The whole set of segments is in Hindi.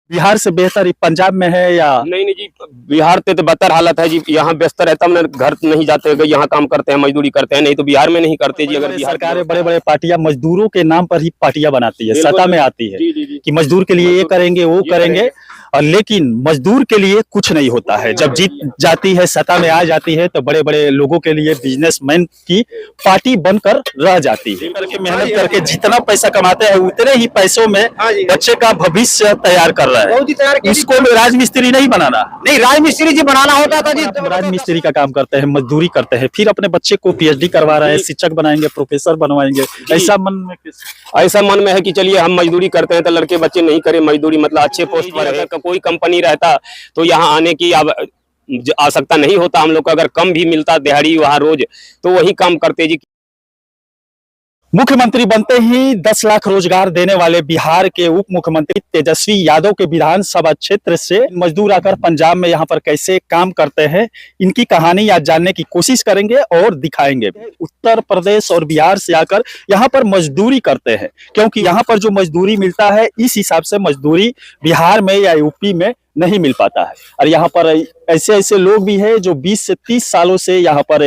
बिहार से बेहतर ये पंजाब में है या नहीं नहीं जी, बिहार से तो बदतर हालत है जी। यहाँ व्यस्त रहता है, घर नहीं जाते, यहाँ काम करते हैं, मजदूरी करते हैं, नहीं तो बिहार में नहीं करते जी। अगर सरकारें बड़े बड़े पार्टियां मजदूरों के नाम पर ही पार्टियां बनाती है, सत्ता में आती है कि मजदूर के लिए ये करेंगे वो करेंगे, और लेकिन मजदूर के लिए कुछ नहीं होता है। जब जीत जाती है, सत्ता में आ जाती है, तो बड़े बड़े लोगों के लिए बिजनेसमैन की पार्टी बनकर रह जाती है। करके मेहनत करके जितना पैसा कमाते हैं उतने ही पैसों में बच्चे का भविष्य तैयार कर रहा है। इसको राजमिस्त्री नहीं बनाना, नहीं राजमिस्त्री जी बनाना होता था जी। राजमिस्त्री का काम करते हैं, मजदूरी करते हैं, फिर अपने बच्चे को पीएचडी करवा रहे हैं, शिक्षक बनाएंगे, प्रोफेसर बनवाएंगे। ऐसा मन में है कि चलिए हम मजदूरी करते हैं तो लड़के बच्चे नहीं करें मजदूरी, मतलब अच्छे पोस्ट पर है। कोई कंपनी रहता तो यहाँ आने की अब आवश्यकता नहीं होता हम लोग को। अगर कम भी मिलता दिहाड़ी वहाँ रोज, तो वही काम करते जी। मुख्यमंत्री बनते ही 10 लाख रोजगार देने वाले बिहार के उप मुख्यमंत्री तेजस्वी यादव के विधानसभा क्षेत्र से मजदूर आकर पंजाब में यहाँ पर कैसे काम करते हैं, इनकी कहानी आज जानने की कोशिश करेंगे और दिखाएंगे। उत्तर प्रदेश और बिहार से आकर यहाँ पर मजदूरी करते हैं, क्योंकि यहाँ पर जो मजदूरी मिलता है इस हिसाब से मजदूरी बिहार में या यूपी में नहीं मिल पाता है। और यहाँ पर ऐसे ऐसे लोग भी हैं जो 20 से 30 सालों से यहाँ पर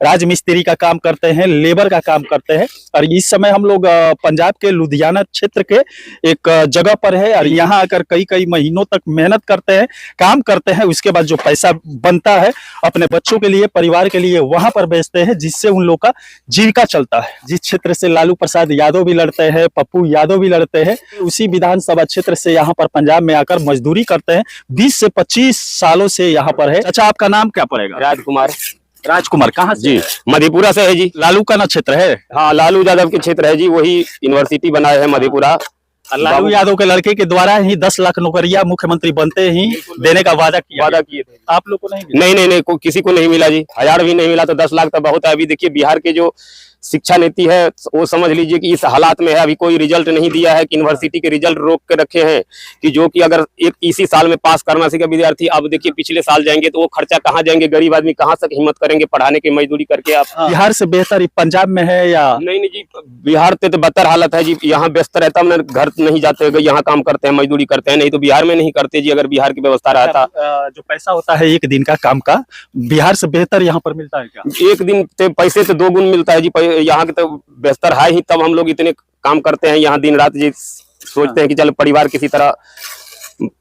राजमिस्त्री का काम करते हैं, लेबर का काम करते हैं। और इस समय हम लोग पंजाब के लुधियाना क्षेत्र के एक जगह पर है, और यहाँ आकर कई कई महीनों तक मेहनत करते हैं, काम करते हैं। उसके बाद जो पैसा बनता है अपने बच्चों के लिए, परिवार के लिए वहां पर बेचते हैं, जिससे उन लोग का जीविका चलता है। जिस क्षेत्र से लालू प्रसाद यादव भी लड़ते हैं, पप्पू यादव भी लड़ते हैं, उसी विधानसभा क्षेत्र से यहाँ पर पंजाब में आकर मजदूरी करते हैं। 20 से 25 सालों से यहाँ पर है। अच्छा, आपका नाम क्या पड़ेगा? राजकुमार। राजकुमार कहाँ से? जी, मधेपुरा से है जी। लालू का ना क्षेत्र है? हाँ, लालू यादव के क्षेत्र है जी, वही यूनिवर्सिटी बनाए है मधेपुरा। लालू यादव के लड़के के द्वारा ही 10 लाख नौकरियां मुख्यमंत्री बनते ही देने का वादा किए थे। आप लोग को नहीं मिला? नहीं, किसी को नहीं मिला जी। 1000 भी नहीं मिला तो 10 लाख तो बहुत है। अभी देखिए बिहार के जो शिक्षा नीति है वो समझ लीजिए कि इस हालात में है। अभी कोई रिजल्ट नहीं दिया है कि यूनिवर्सिटी के रिजल्ट रोक के रखे हैं कि जो कि अगर एक इसी साल में पास करना सीखा विद्यार्थी, अब देखिए पिछले साल जाएंगे तो वो खर्चा कहाँ जाएंगे, गरीब आदमी कहाँ से हिम्मत करेंगे पढ़ाने की, मजदूरी करके। आप बिहार से बेहतर पंजाब में है या नहीं जी, बिहार से तो बदतर हालत है जी। यहाँ व्यस्त रहता है, घर नहीं जाते, यहाँ काम करते हैं, मजदूरी करते हैं, नहीं तो बिहार में नहीं करते जी। अगर बिहार की व्यवस्था रहता, जो पैसा होता है एक दिन का काम का, बिहार से बेहतर यहाँ पर मिलता है क्या? एक दिन पैसे से 2 गुना मिलता है जी। यहाँ के तो बेहतर है ही, तब हम लोग इतने काम करते हैं यहाँ दिन रात जी। सोचते हैं कि चलो परिवार किसी तरह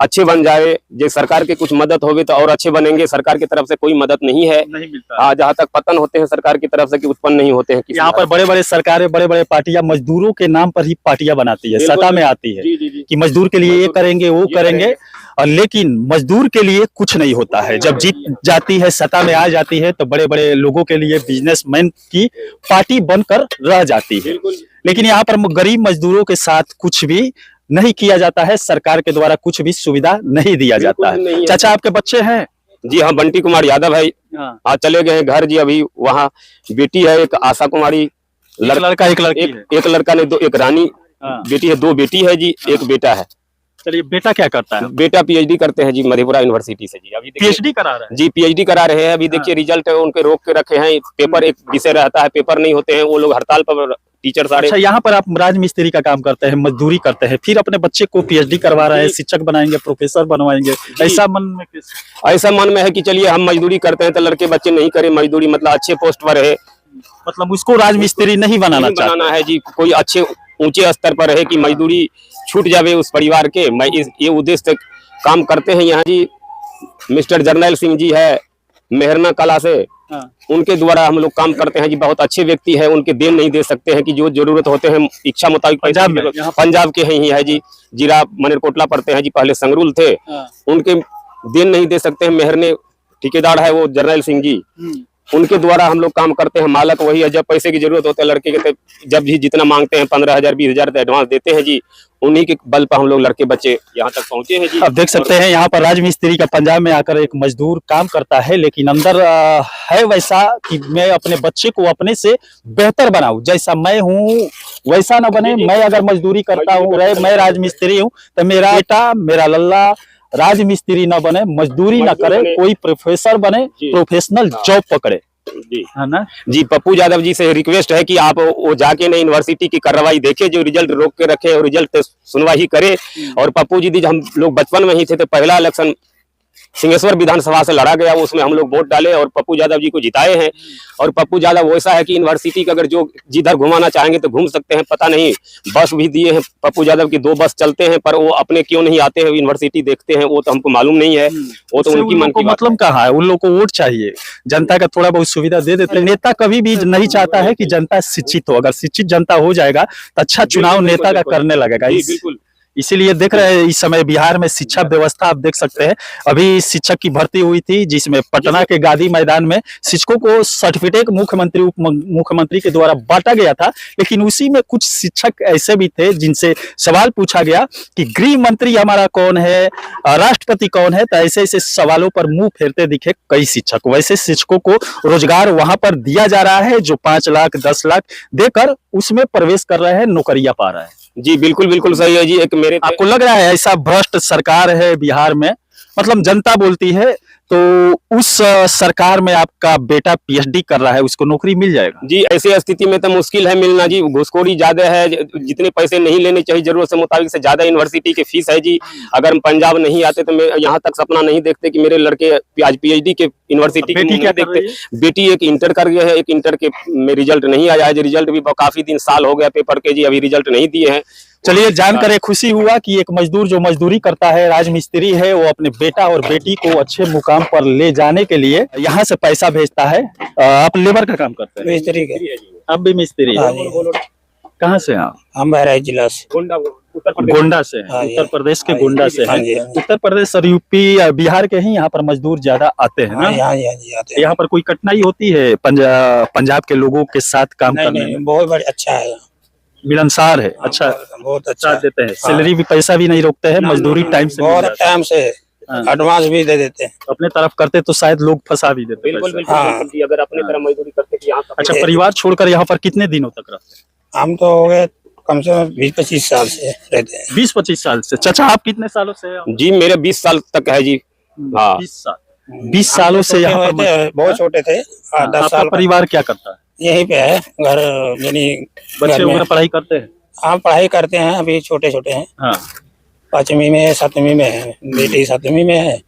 अच्छे बन जाए, जो सरकार के कुछ मदद होगी तो और अच्छे बनेंगे। सरकार की तरफ से कोई मदद नहीं है, नहीं मिलता। हाँ, जहाँ तक पतन होते हैं सरकार की तरफ से कि उत्पन्न नहीं होते हैं। यहाँ पर बड़े बड़े सरकारें, बड़े बड़े पार्टियां मजदूरों के नाम पर ही पार्टियां बनाती है, सत्ता में आती है कि मजदूर के लिए ये करेंगे वो करेंगे, और लेकिन मजदूर के लिए कुछ नहीं होता है। जब जीत जाती है, सत्ता में आ जाती है, तो बड़े बड़े लोगों के लिए बिजनेसमैन की पार्टी बनकर रह जाती है। लेकिन यहाँ पर गरीब मजदूरों के साथ कुछ भी नहीं किया जाता है, सरकार के द्वारा कुछ भी सुविधा नहीं दिया जाता है। चाचा, आपके बच्चे हैं? जी हाँ, बंटी कुमार यादव है। हाँ, चले गए घर जी। अभी वहाँ बेटी है एक आशा कुमारी, लड़का एक लड़की, एक लड़का ने दो, एक रानी बेटी है, 2 बेटी है जी, एक बेटा है। चलिए, बेटा क्या करता है? बेटा पीएचडी करते हैं जी मधेपुरा यूनिवर्सिटी से जी। अभी पीएचडी करा रहे हैं जी, पीएचडी करा रहे हैं। अभी देखिए रिजल्ट उनके रोक के रखे हैं। पेपर एक विषय रहता है, पेपर नहीं होते हैं, वो लोग हड़ताल पर, टीचर सारे। अच्छा, यहाँ पर आप राजमिस्त्री का काम करते हैं, मजदूरी करते हैं, फिर अपने बच्चे को पीएचडी करवा रहे हैं, शिक्षक बनाएंगे, प्रोफेसर बनवाएंगे। ऐसा मन में है कि चलिए हम मजदूरी करते हैं तो लड़के बच्चे नहीं करें मजदूरी, मतलब अच्छे पोस्ट पर रहे, मतलब उसको राजमिस्त्री नहीं बनाना है जी। कोई अच्छे ऊंचे स्तर पर रहे कि मजदूरी छूट जावे उस परिवार के। मैं ये उद्देश्य से काम करते हैं यहाँ जी। मिस्टर जर्नैल सिंह जी है मेहरना कला से, उनके द्वारा हम लोग काम करते हैं जी। बहुत अच्छे व्यक्ति है, उनके देन नहीं दे सकते हैं कि जो जरूरत होते हैं इच्छा मुताबिक। पंजाब के ही है जी, जीरा मनेरकोटला पढ़ते हैं जी, पहले संगरूल थे, उनके देन नहीं दे सकते हैं। मेहरने ठेकेदार है वो जर्नैल सिंह जी, उनके द्वारा हम लोग काम करते हैं। मालक वही है। जब पैसे की जरूरत होती है लड़के के, जब भी जितना मांगते हैं 15,000 20,000 एडवांस देते हैं जी। उन्हीं के बल पर हम लोग लड़के बच्चे यहाँ तक पहुंचे हैं जी। अब देख सकते हैं यहाँ पर राजमिस्त्री का पंजाब में आकर एक मजदूर काम करता है, लेकिन अंदर है वैसा कि मैं अपने बच्चे को अपने से बेहतर बनाऊं, जैसा मैं हूँ वैसा ना बने। मैं अगर मजदूरी करता हूँ, मैं राजमिस्त्री हूँ, तो मेरा बेटा, मेरा लल्ला राजमिस्त्री ना बने, मजदूरी ना करे, कोई प्रोफेसर बने, प्रोफेशनल जॉब पकड़े। जी है ना। जी, पप्पू यादव जी से रिक्वेस्ट है कि आप वो जाके ना यूनिवर्सिटी की कार्रवाई देखे, जो रिजल्ट रोक के रखे और रिजल्ट सुनवाई करे। और पप्पू जी हम लोग बचपन में ही थे, तो पहला इलेक्शन सिंहेश्वर विधानसभा से लड़ा गया, उसमें हम लोग वोट डाले और पप्पू यादव जी को जिताए हैं। और पप्पू यादव वैसा है कि यूनिवर्सिटी का अगर जो जिधर घुमाना चाहेंगे तो घूम सकते हैं, पता नहीं बस भी दिए हैं पप्पू यादव की, 2 बस चलते हैं, पर वो अपने क्यों नहीं आते हैं यूनिवर्सिटी देखते हैं, वो तो हमको मालूम नहीं है। वो तो उससे उनकी उन मन लोगों की को बात मतलब कहाँ है, उन लोगों को वोट चाहिए, जनता का थोड़ा बहुत सुविधा दे देते हैं। नेता कभी भी नहीं चाहता है कि जनता शिक्षित हो, अगर शिक्षित जनता हो जाएगा तो अच्छा चुनाव नेता का करने लगेगा। बिल्कुल। इसीलिए देख रहे हैं इस समय बिहार में शिक्षा व्यवस्था आप देख सकते हैं। अभी शिक्षक की भर्ती हुई थी, जिसमें पटना के गांधी मैदान में शिक्षकों को सर्टिफिकेट मुख्यमंत्री उप मुख्यमंत्री के द्वारा बांटा गया था। लेकिन उसी में कुछ शिक्षक ऐसे भी थे जिनसे सवाल पूछा गया कि गृह मंत्री हमारा कौन है, राष्ट्रपति कौन है, तो ऐसे ऐसे सवालों पर मुंह फेरते दिखे कई शिक्षक। वैसे शिक्षकों को रोजगार वहां पर दिया जा रहा है, जो 5 लाख 10 लाख देकर उसमें प्रवेश कर रहे हैं, नौकरियां पा रहे हैं। जी बिल्कुल बिल्कुल सही है जी। एक मेरे आपको लग रहा है ऐसा भ्रष्ट सरकार है बिहार में, मतलब जनता बोलती है तो उस सरकार में आपका बेटा पीएचडी कर रहा है, उसको नौकरी मिल जाएगा? जी, ऐसी स्थिति में तो मुश्किल है मिलना जी, घूसखोरी ज्यादा है, जितने पैसे नहीं लेने चाहिए जरूरत से मुताबिक से ज्यादा यूनिवर्सिटी की फीस है जी। अगर हम पंजाब नहीं आते तो मैं यहाँ तक सपना नहीं देखते कि मेरे लड़के आज पीएचडी के यूनिवर्सिटी बेटी क्या देखते। बेटी एक इंटर कर गए है, एक इंटर के में रिजल्ट नहीं आया है, रिजल्ट भी काफी दिन साल हो गया पेपर के जी, अभी रिजल्ट नहीं दिए हैं। चलिए, जानकर एक खुशी हुआ कि एक मजदूर जो मजदूरी करता है, राजमिस्त्री है, वो अपने बेटा और बेटी को अच्छे मुकाम पर ले जाने के लिए यहाँ से पैसा भेजता है। आप लेबर का काम करते हैं? मिस्त्री के। आप भी मिस्त्री हाँ हैं? जी। कहाँ से हैं आप? हम बहराइच जिला से। गोंडा से हैं, हाँ जी। उत्तर प्रदेश के गोंडा से हाँ जी, हैं। हाँ जी। उत्तर प्रदेश और यूपी बिहार के ही यहाँ पर मजदूर ज्यादा आते हैं ना। हाँ जी, हाँ जी, हाँ जी, आते हैं। यहाँ पर कोई कठिनाई होती है पंजाब के लोगों के साथ काम नहीं करने नहीं, में? बहुत बड़ी अच्छा है, मिलनसार है, अच्छा बहुत अच्छा साथ देते हैं, हाँ। सैलरी भी पैसा भी नहीं रोकते हैं, मजदूरी टाइम से मिल बहुत जाता है। टाइम से हाँ। एडवांस भी दे देते हैं। अपने तरफ करते तो शायद लोग फंसा भी देते बिल्कुल पैसा। बिल्कुल हाँ। बिल्कुल जी, अगर अपने तरह मजदूरी करते कि यहाँ तक अच्छा, परिवार छोड़कर यहाँ पर कितने दिनों तक रहते हैं? हम तो हो गए कम से कम 20-25 साल से रहते हैं। 20-25 साल से। चाचा, आप कितने सालों से हैं? जी, मेरे 20 साल तक है जी। हाँ 20 साल। 20 सालों से यहाँ पर बहुत छोटे थे, 10 आपका साल परिवार क्या करता है? यहीं पे है घर, यानी बच्चे घर में। वगैरह पढ़ाई करते हैं? हाँ, पढ़ाई करते हैं, अभी छोटे छोटे हैं, हाँ। 5वीं में 7वीं में है, बेटी 7वीं में है,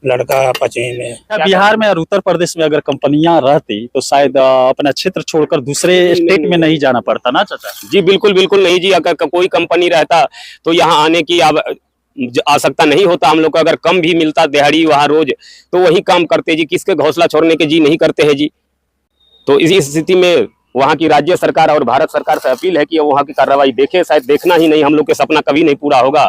लड़का 5वीं में है। क्या बिहार में और उत्तर प्रदेश में अगर कंपनियां रहती तो शायद अपना क्षेत्र छोड़कर दूसरे स्टेट में नहीं जाना पड़ता ना चाचा? जी बिल्कुल बिल्कुल नहीं जी, अगर कोई कंपनी रहता तो यहाँ आने की आवश्यकता नहीं होता हम लोग को। अगर कम भी मिलता दिहाड़ी वहाँ रोज, तो वही काम करते जी, किसके घोंसला छोड़ने के जी नहीं करते हैं जी। तो इसी स्थिति में वहाँ की राज्य सरकार और भारत सरकार से अपील है कि वहाँ की कार्रवाई देखे। शायद देखना ही नहीं, हम लोग के सपना कभी नहीं पूरा होगा,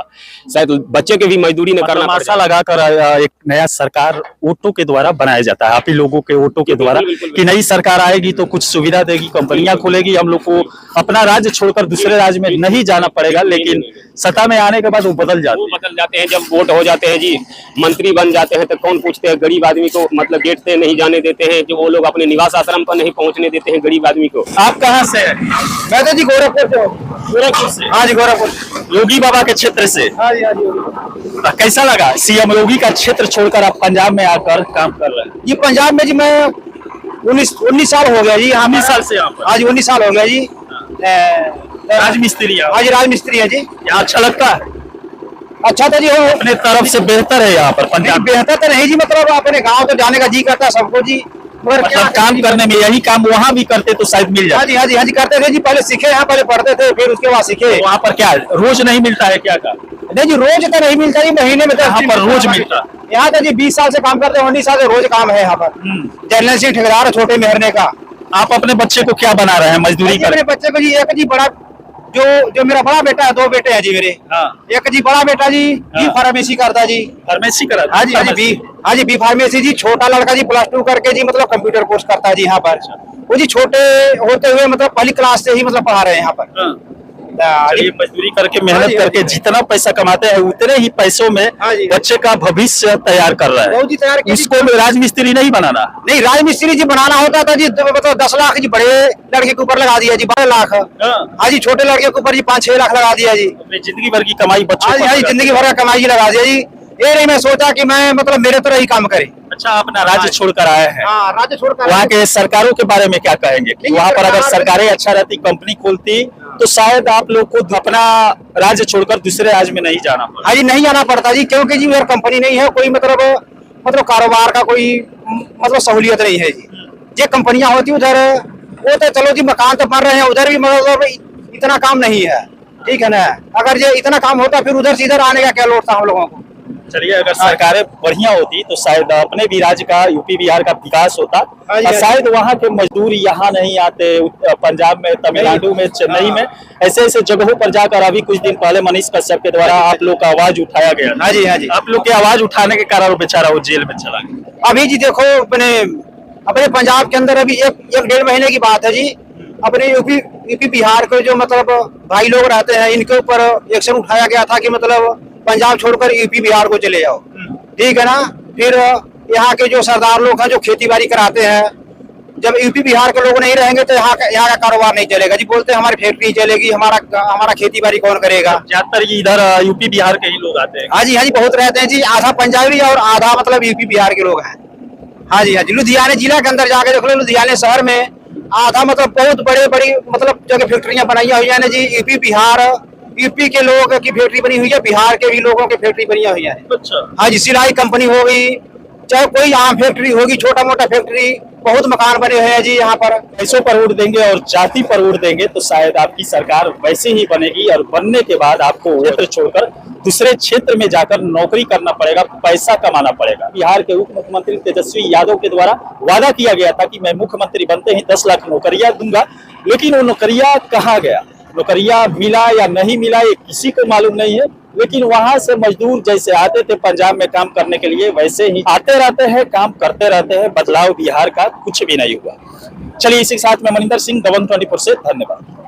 शायद बच्चे के भी मजदूरी न करना तमाशा लगाकर एक नया सरकार वोटों के द्वारा बनाया जाता है, आप ही लोगों के वोटों के द्वारा, कि नई सरकार आएगी तो कुछ सुविधा देगी, कंपनियां खोलेगी, हम लोग को अपना राज्य छोड़कर दूसरे राज्य में नहीं जाना पड़ेगा। लेकिन सत्ता में आने के बाद वो बदल जाते हैं। जब वोट हो जाते हैं जी, मंत्री बन जाते हैं, तो कौन पूछते हैं गरीब आदमी को, मतलब गेट से नहीं जाने देते हैं, जो वो लोग अपने निवास आश्रम पर नहीं पहुंचने देते हैं गरीब आदमी को। आप कहाँ से हैं? मैं तो जी गोरखपुर से हूँ। गोरखपुर से? हाँ जी, गोरखपुर। योगी बाबा के क्षेत्र से। हाँ जी, हाँ जी। कैसा लगा सीएम योगी का क्षेत्र छोड़कर आप पंजाब में आकर काम कर रहे हैं? ये पंजाब में जी मैं 19 साल हो गया जी। 19 साल से यहाँ पर? आज 19 साल हो गया जी। राजमिस्त्री है? आज राजमिस्त्री है जी। यहाँ अच्छा लगता है? अच्छा था जी, हो अपने तरफ से बेहतर है यहाँ पर पंजाब? बेहतर तो नहीं जी, मतलब अपने गांव तो जाने का जी करता है सबको जी, मगर क्या मतलब काम करने में यही काम वहाँ भी करते तो शायद मिल हाँ जाए। जी, हाँ जी, हाँ जी, करते थे जी। पहले सीखे यहाँ, पहले पढ़ते थे, फिर उसके बाद सीखे। वहाँ पर क्या रोज नहीं मिलता है क्या का? नहीं जी, रोज तो नहीं मिलता जी, महीने में यहाँ पर रोज मिलता। यहाँ तो जी 20 साल से काम करते हैं, 19 साल से रोज काम है यहाँ पर। जर्नल सिंह ठेकेदार छोटे मेहरने का। आप अपने बच्चे को क्या बना रहे हैं मजदूरी कर? मेरे बच्चे को जी एक जी बड़ा, जो मेरा बड़ा बेटा है, 2 बेटे हैं जी मेरे। एक जी बड़ा बेटा जी बी फार्मेसी करता जी। फार्मेसी करा? हाँ जी, हाँ जी, बी फार्मेसी जी। छोटा लड़का जी +2 करके जी मतलब कंप्यूटर कोर्स करता है जी यहाँ पर। वो जी छोटे होते हुए मतलब पहली क्लास से ही मतलब पढ़ा रहे हैं यहाँ पर। चलिए, मजदूरी करके मेहनत करके जितना पैसा कमाते हैं उतने ही पैसों में बच्चे का भविष्य तैयार कर रहा है। बहुत ही तैयार किया जी। इसको राजमिस्त्री नहीं बनाना? नहीं, राजमिस्त्री जी बनाना होता था जी, मतलब 10 लाख जी बड़े लड़के के ऊपर लगा दिया जी, 12 लाख। हाँ जी, छोटे लड़के के ऊपर जी 5-6 लाख लगा दिया जी। अपनी जिंदगी भर की कमाई बच्चों हाँ जी, पर हाँ जी, लगा जिंदगी भर का कमाई लगा दिया जी। ये नहीं मैं सोचा कि मैं मतलब मेरे तरह ही काम करे। अच्छा, अपना राज्य छोड़कर आए हैं। हाँ, राज्य छोड़कर वहाँ के सरकारों के बारे में क्या कहेंगे कि नहीं, वहाँ पर अगर सरकार- सरकारें अच्छा रहती, कंपनी खोलती, तो शायद आप लोग को अपना राज्य छोड़कर दूसरे राज्य में नहीं जाना पड़ता। हाँ जी, नहीं जाना पड़ता जी, क्योंकि जी उधर कंपनी नहीं है, कोई मतलब कारोबार का कोई मतलब सहूलियत नहीं है जी। ये कंपनियां होती उधर, वो तो चलो जी मकान तो बन रहे हैं, उधर भी मतलब इतना काम नहीं है, ठीक है ना। अगर ये इतना काम होता फिर उधर से इधर आने का क्या लोड था हम लोगों को। चलिए, अगर सरकारें बढ़िया होती तो शायद अपने भी राज्य का, यूपी बिहार का विकास होता, हाँ जी, और हाँ जी। शायद वहाँ के मजदूर यहाँ नहीं आते, पंजाब में, तमिलनाडु में, चेन्नई में, ऐसे ऐसे जगहों पर जाकर। अभी कुछ दिन पहले मनीष कश्यप के द्वारा आप लोग का आवाज उठाया गया। हाँ जी, हाँ जी। आप लोग की आवाज उठाने के कारण वो बेचारा वो जेल में चला गया। अभी जी देखो अपने पंजाब के अंदर अभी एक डेढ़ महीने की बात है जी, अपने यूपी बिहार के जो मतलब भाई लोग रहते हैं, इनके ऊपर एक्शन उठाया गया था कि मतलब पंजाब छोड़कर यूपी बिहार को चले जाओ, ठीक है ना। फिर यहाँ के जो सरदार लोग हैं जो खेती बाड़ी कराते हैं, जब यूपी बिहार के लोग नहीं रहेंगे तो यहाँ का कारोबार नहीं चलेगा जी। बोलते हैं हमारी फैक्ट्री चलेगी, हमारा खेती बाड़ी कौन करेगा। ज्यादातर इधर यूपी बिहार के ही लोग आते हैं। हाँ जी, हाँ जी, बहुत रहते हैं जी, आधा पंजाबी और आधा मतलब यूपी बिहार के लोग हैं। हाँ जी, हाँ जी, लुधियाना जिला के अंदर जाके देख लो, लुधियाना शहर में आधा मतलब बहुत बड़ी मतलब जगह फैक्ट्रियां बनाई हुई है ना जी। यूपी के लोग की फैक्ट्री बनी हुई है, बिहार के भी लोगों की फैक्ट्री बनी हुई है। अच्छा, हाँ जी, सिलाई कंपनी हो गई, चाहे कोई आम फैक्ट्री होगी, छोटा मोटा फैक्ट्री, बहुत मकान बने हुए हैं जी यहाँ पर। पैसों पर वोट देंगे और जाति पर वोट देंगे तो शायद आपकी सरकार वैसे ही बनेगी, और बनने के बाद आपको क्षेत्र छोड़कर दूसरे क्षेत्र में जाकर नौकरी करना पड़ेगा, पैसा कमाना पड़ेगा। बिहार के उप मुख्यमंत्री तेजस्वी यादव के द्वारा वादा किया गया था कि मैं मुख्यमंत्री बनते ही 10 लाख नौकरियां दूंगा, लेकिन वो नौकरियां कहाँ गया, नौकरियां मिला या नहीं मिला ये किसी को मालूम नहीं है। लेकिन वहां से मजदूर जैसे आते थे पंजाब में काम करने के लिए, वैसे ही आते रहते हैं, काम करते रहते हैं। बदलाव बिहार का कुछ भी नहीं हुआ। चलिए, इसी के साथ मैं मनिंदर सिंह, दबंग 24 से धन्यवाद।